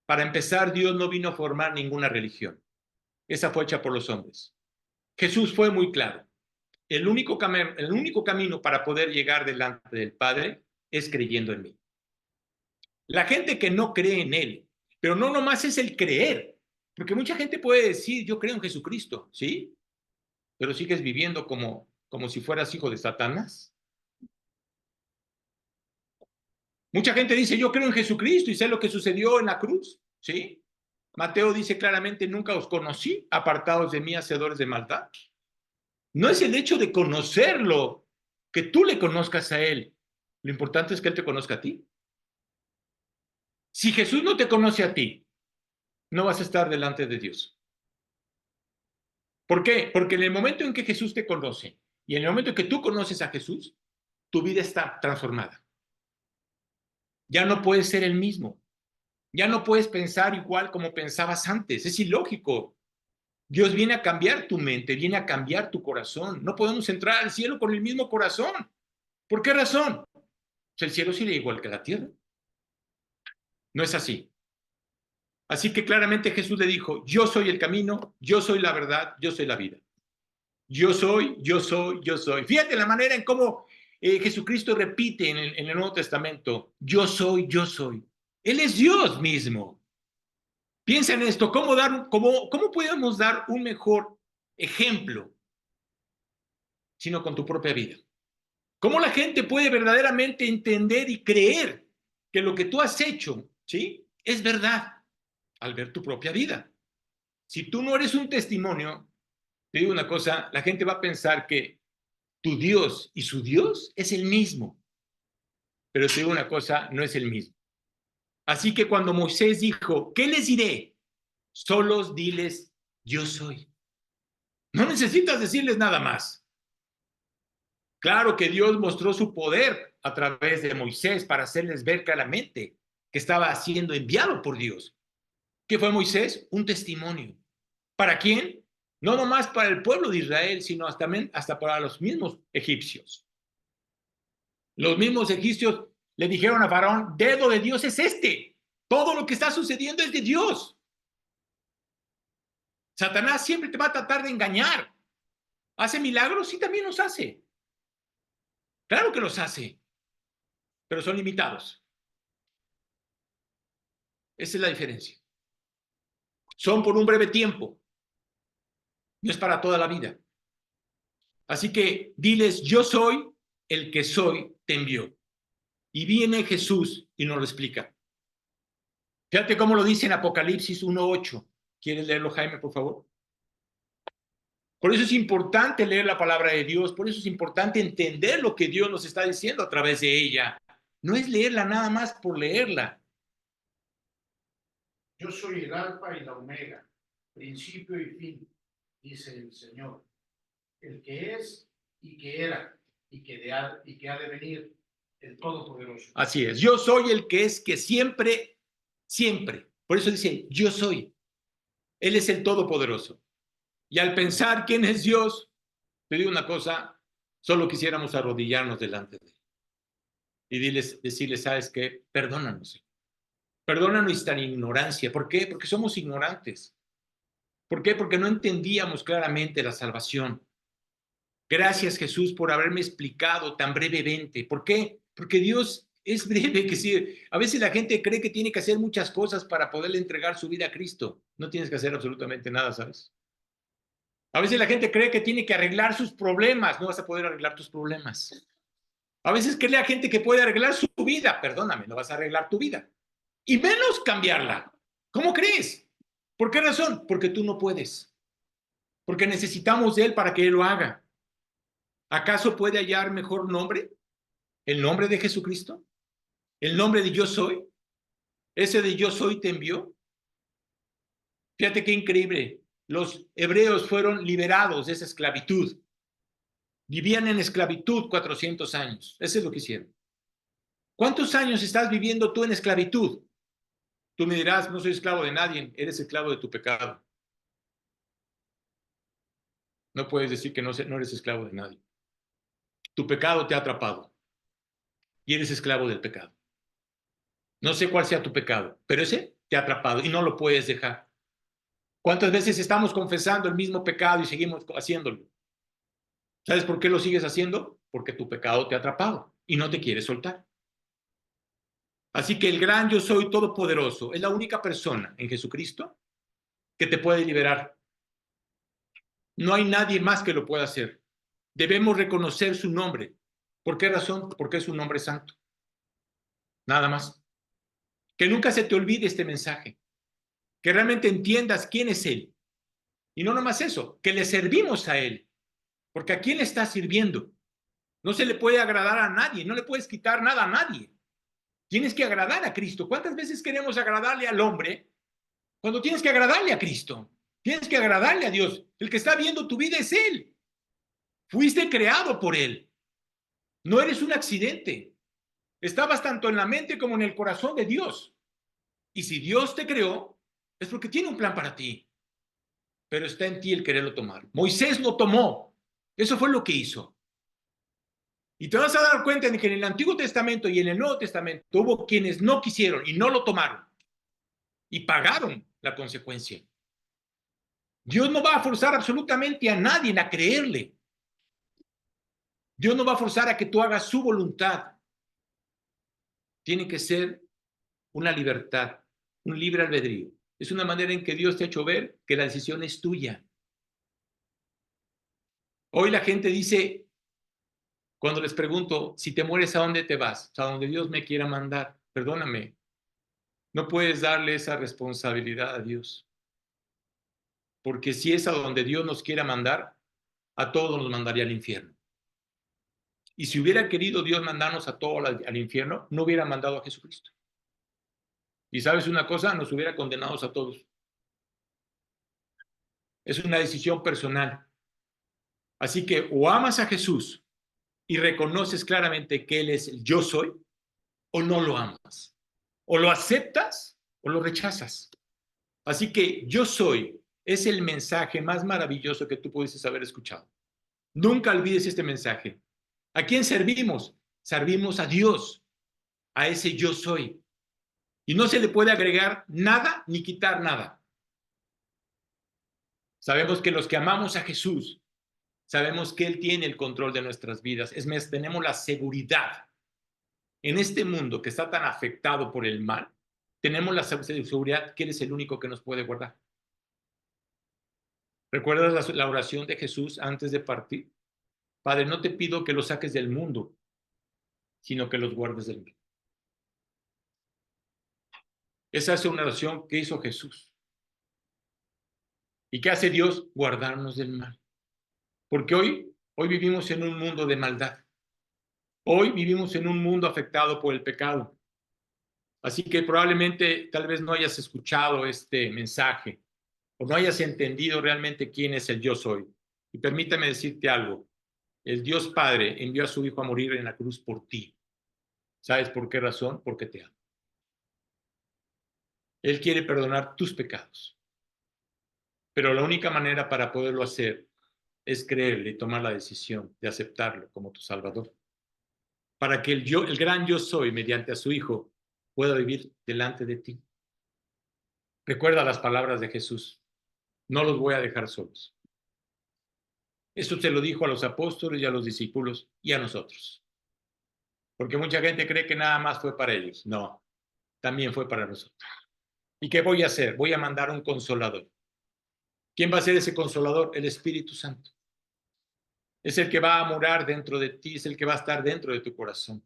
Para empezar, Dios no vino a formar ninguna religión. Esa fue hecha por los hombres. Jesús fue muy claro. El único camino para poder llegar delante del Padre es creyendo en mí. La gente que no cree en Él, pero no nomás es el creer, porque mucha gente puede decir, yo creo en Jesucristo, ¿sí? Pero sigues viviendo como si fueras hijo de Satanás. Mucha gente dice, yo creo en Jesucristo y sé lo que sucedió en la cruz, ¿sí? Mateo dice claramente, nunca os conocí, apartados de mí, hacedores de maldad. No es el hecho de conocerlo, que tú le conozcas a Él. Lo importante es que Él te conozca a ti. Si Jesús no te conoce a ti, no vas a estar delante de Dios. ¿Por qué? Porque en el momento en que Jesús te conoce y en el momento en que tú conoces a Jesús, tu vida está transformada. Ya no puedes ser el mismo. Ya no puedes pensar igual como pensabas antes. Es ilógico. Dios viene a cambiar tu mente, viene a cambiar tu corazón. No podemos entrar al cielo con el mismo corazón. ¿Por qué razón? Pues el cielo sería igual que la tierra. No es así. Así que claramente Jesús le dijo, yo soy el camino, yo soy la verdad, yo soy la vida. Yo soy, yo soy, yo soy. Fíjate la manera en cómo Jesucristo repite en el Nuevo Testamento, yo soy, yo soy. Él es Dios mismo. Piensa en esto, ¿cómo podemos dar un mejor ejemplo sino con tu propia vida? ¿Cómo la gente puede verdaderamente entender y creer que lo que tú has hecho, ¿sí?, es verdad al ver tu propia vida? Si tú no eres un testimonio, te digo una cosa, la gente va a pensar que tu Dios y su Dios es el mismo. Pero te digo una cosa, no es el mismo. Así que cuando Moisés dijo, ¿qué les diré? Solos diles, yo soy. No necesitas decirles nada más. Claro que Dios mostró su poder a través de Moisés para hacerles ver claramente que estaba siendo enviado por Dios. ¿Qué fue Moisés? Un testimonio. ¿Para quién? No nomás para el pueblo de Israel, sino hasta para los mismos egipcios. Los mismos egipcios le dijeron a Faraón, dedo de Dios es este. Todo lo que está sucediendo es de Dios. Satanás siempre te va a tratar de engañar. ¿Hace milagros? Sí, también los hace. Claro que los hace, pero son limitados. Esa es la diferencia. Son por un breve tiempo. No es para toda la vida. Así que diles, yo soy el que soy, te envió. Y viene Jesús y nos lo explica. Fíjate cómo lo dice en Apocalipsis 1:8. ¿Quieres leerlo, Jaime, por favor? Por eso es importante leer la palabra de Dios, por eso es importante entender lo que Dios nos está diciendo a través de ella. No es leerla nada más por leerla. Yo soy el alfa y la omega, principio y fin, dice el Señor, el que es y que era y que ha de venir, el Todopoderoso. Así es, yo soy el que es, que siempre, siempre. Por eso dice, yo soy. Él es el Todopoderoso. Y al pensar quién es Dios, te digo una cosa, solo quisiéramos arrodillarnos delante de Él. Y decirle, ¿sabes qué? Perdónanos. Perdona nuestra ignorancia. ¿Por qué? Porque somos ignorantes. ¿Por qué? Porque no entendíamos claramente la salvación. Gracias, Jesús, por haberme explicado tan brevemente. ¿Por qué? Porque Dios Es breve, que sí. A veces la gente cree que tiene que hacer muchas cosas para poderle entregar su vida a Cristo. No tienes que hacer absolutamente nada, ¿sabes? A veces la gente cree que tiene que arreglar sus problemas. No vas a poder arreglar tus problemas. A veces cree la gente que puede arreglar su vida. Perdóname, no vas a arreglar tu vida. Y menos cambiarla. ¿Cómo crees? ¿Por qué razón? Porque tú no puedes. Porque necesitamos de Él para que Él lo haga. ¿Acaso puede hallar mejor nombre? ¿El nombre de Jesucristo? ¿El nombre de yo soy? ¿Ese de yo soy te envió? Fíjate qué increíble. Los hebreos fueron liberados de esa esclavitud. Vivían en esclavitud 400 años. Eso es lo que hicieron. ¿Cuántos años estás viviendo tú en esclavitud? Tú me dirás, no soy esclavo de nadie, eres esclavo de tu pecado. No puedes decir que no eres esclavo de nadie. Tu pecado te ha atrapado y eres esclavo del pecado. No sé cuál sea tu pecado, pero ese te ha atrapado y no lo puedes dejar. ¿Cuántas veces estamos confesando el mismo pecado y seguimos haciéndolo? ¿Sabes por qué lo sigues haciendo? Porque tu pecado te ha atrapado y no te quieres soltar. Así que el gran yo soy todopoderoso es la única persona en Jesucristo que te puede liberar. No hay nadie más que lo pueda hacer. Debemos reconocer su nombre. ¿Por qué razón? Porque es un nombre santo. Nada más. Que nunca se te olvide este mensaje. Que realmente entiendas quién es Él. Y no nomás eso, que le servimos a Él. Porque ¿a quién le estás sirviendo? No se le puede agradar a nadie, no le puedes quitar nada a nadie. Tienes que agradar a Cristo. ¿Cuántas veces queremos agradarle al hombre cuando tienes que agradarle a Cristo? Tienes que agradarle a Dios. El que está viendo tu vida es Él. Fuiste creado por Él. No eres un accidente. Estabas tanto en la mente como en el corazón de Dios. Y si Dios te creó, es porque tiene un plan para ti. Pero está en ti el quererlo tomar. Moisés lo tomó. Eso fue lo que hizo. Y te vas a dar cuenta de que en el Antiguo Testamento y en el Nuevo Testamento hubo quienes no quisieron y no lo tomaron. Y pagaron la consecuencia. Dios no va a forzar absolutamente a nadie a creerle. Dios no va a forzar a que tú hagas su voluntad. Tiene que ser una libertad, un libre albedrío. Es una manera en que Dios te ha hecho ver que la decisión es tuya. Hoy la gente dice, cuando les pregunto, si te mueres, ¿a dónde te vas? A donde Dios me quiera mandar. Perdóname, no puedes darle esa responsabilidad a Dios. Porque si es a donde Dios nos quiera mandar, a todos nos mandaría al infierno. Y si hubiera querido Dios mandarnos a todos al infierno, no hubiera mandado a Jesucristo. Y sabes una cosa, nos hubiera condenados a todos. Es una decisión personal. Así que o amas a Jesús y reconoces claramente que Él es el yo soy, o no lo amas. O lo aceptas o lo rechazas. Así que yo soy es el mensaje más maravilloso que tú pudieses haber escuchado. Nunca olvides este mensaje. ¿A quién servimos? Servimos a Dios, a ese yo soy. Y no se le puede agregar nada ni quitar nada. Sabemos que los que amamos a Jesús, sabemos que Él tiene el control de nuestras vidas. Es más, tenemos la seguridad. En este mundo que está tan afectado por el mal, tenemos la seguridad que Él es el único que nos puede guardar. ¿Recuerdas la oración de Jesús antes de partir? Padre, no te pido que los saques del mundo, sino que los guardes del mal. Esa es una oración que hizo Jesús. ¿Y qué hace Dios? Guardarnos del mal. Porque hoy vivimos en un mundo de maldad. Hoy vivimos en un mundo afectado por el pecado. Así que probablemente tal vez no hayas escuchado este mensaje o no hayas entendido realmente quién es el yo soy. Y permítame decirte algo. El Dios Padre envió a su Hijo a morir en la cruz por ti. ¿Sabes por qué razón? Porque te ama. Él quiere perdonar tus pecados. Pero la única manera para poderlo hacer es creerle y tomar la decisión de aceptarlo como tu Salvador. Para que el gran yo soy, mediante a su Hijo, pueda vivir delante de ti. Recuerda las palabras de Jesús. No los voy a dejar solos. Esto se lo dijo a los apóstoles y a los discípulos y a nosotros. Porque mucha gente cree que nada más fue para ellos. No, también fue para nosotros. ¿Y qué voy a hacer? Voy a mandar un consolador. ¿Quién va a ser ese consolador? El Espíritu Santo. Es el que va a morar dentro de ti, es el que va a estar dentro de tu corazón.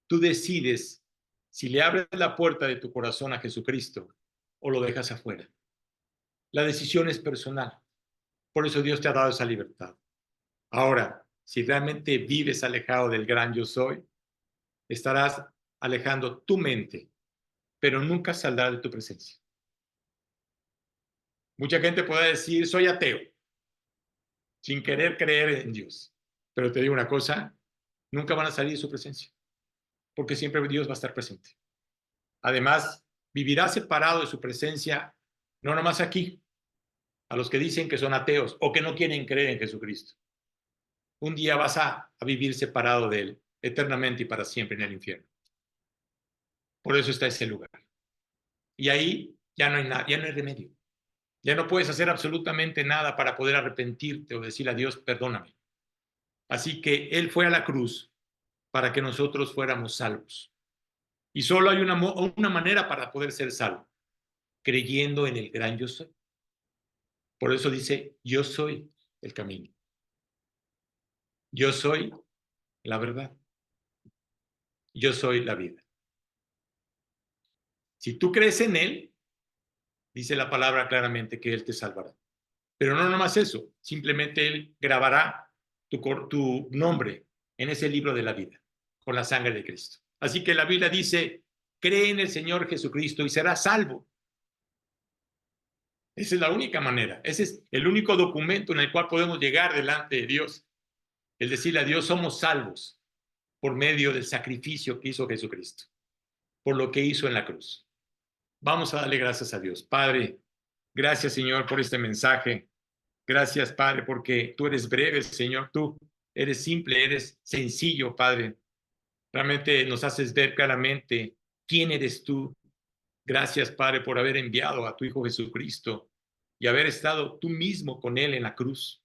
Tú decides si le abres la puerta de tu corazón a Jesucristo o lo dejas afuera. La decisión es personal. Por eso Dios te ha dado esa libertad. Ahora, si realmente vives alejado del gran yo soy, estarás alejando tu mente, pero nunca saldrá de tu presencia. Mucha gente puede decir, soy ateo, sin querer creer en Dios. Pero te digo una cosa, nunca van a salir de su presencia, porque siempre Dios va a estar presente. Además, vivirás separado de su presencia, no nomás aquí, a los que dicen que son ateos o que no quieren creer en Jesucristo. Un día vas a vivir separado de Él eternamente y para siempre en el infierno. Por eso está ese lugar. Y ahí ya no hay nada, ya no hay remedio. Ya no puedes hacer absolutamente nada para poder arrepentirte o decirle a Dios, perdóname. Así que Él fue a la cruz para que nosotros fuéramos salvos. Y solo hay una manera para poder ser salvo, creyendo en el gran yo soy. Por eso dice, yo soy el camino. Yo soy la verdad. Yo soy la vida. Si tú crees en Él, dice la palabra claramente que Él te salvará. Pero no nomás eso, simplemente Él grabará tu nombre en ese libro de la vida, con la sangre de Cristo. Así que la Biblia dice, cree en el Señor Jesucristo y serás salvo. Esa es la única manera, ese es el único documento en el cual podemos llegar delante de Dios. El decirle a Dios, somos salvos por medio del sacrificio que hizo Jesucristo, por lo que hizo en la cruz. Vamos a darle gracias a Dios. Padre, gracias, Señor, por este mensaje. Gracias, Padre, porque tú eres breve, Señor. Tú eres simple, eres sencillo, Padre. Realmente nos haces ver claramente quién eres tú. Gracias, Padre, por haber enviado a tu Hijo Jesucristo y haber estado tú mismo con Él en la cruz.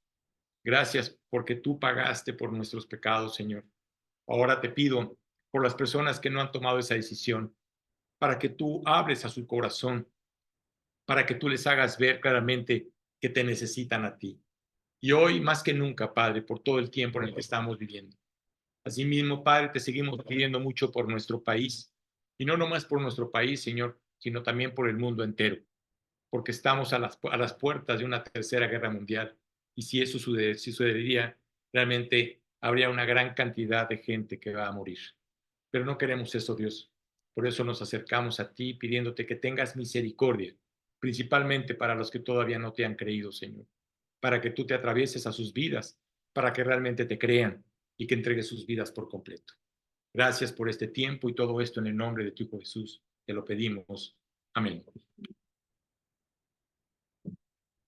Gracias porque tú pagaste por nuestros pecados, Señor. Ahora te pido por las personas que no han tomado esa decisión, para que tú abres a su corazón, para que tú les hagas ver claramente que te necesitan a ti. Y hoy, más que nunca, Padre, por todo el tiempo en el que estamos viviendo. Asimismo, Padre, te seguimos pidiendo mucho por nuestro país. Y no nomás por nuestro país, Señor, sino también por el mundo entero. Porque estamos a las puertas de una tercera guerra mundial. Y si eso sucedería, realmente habría una gran cantidad de gente que va a morir. Pero no queremos eso, Dios. Por eso nos acercamos a ti pidiéndote que tengas misericordia, principalmente para los que todavía no te han creído, Señor, para que tú te atravieses a sus vidas, para que realmente te crean y que entregues sus vidas por completo. Gracias por este tiempo y todo esto en el nombre de tu Hijo Jesús. Te lo pedimos. Amén.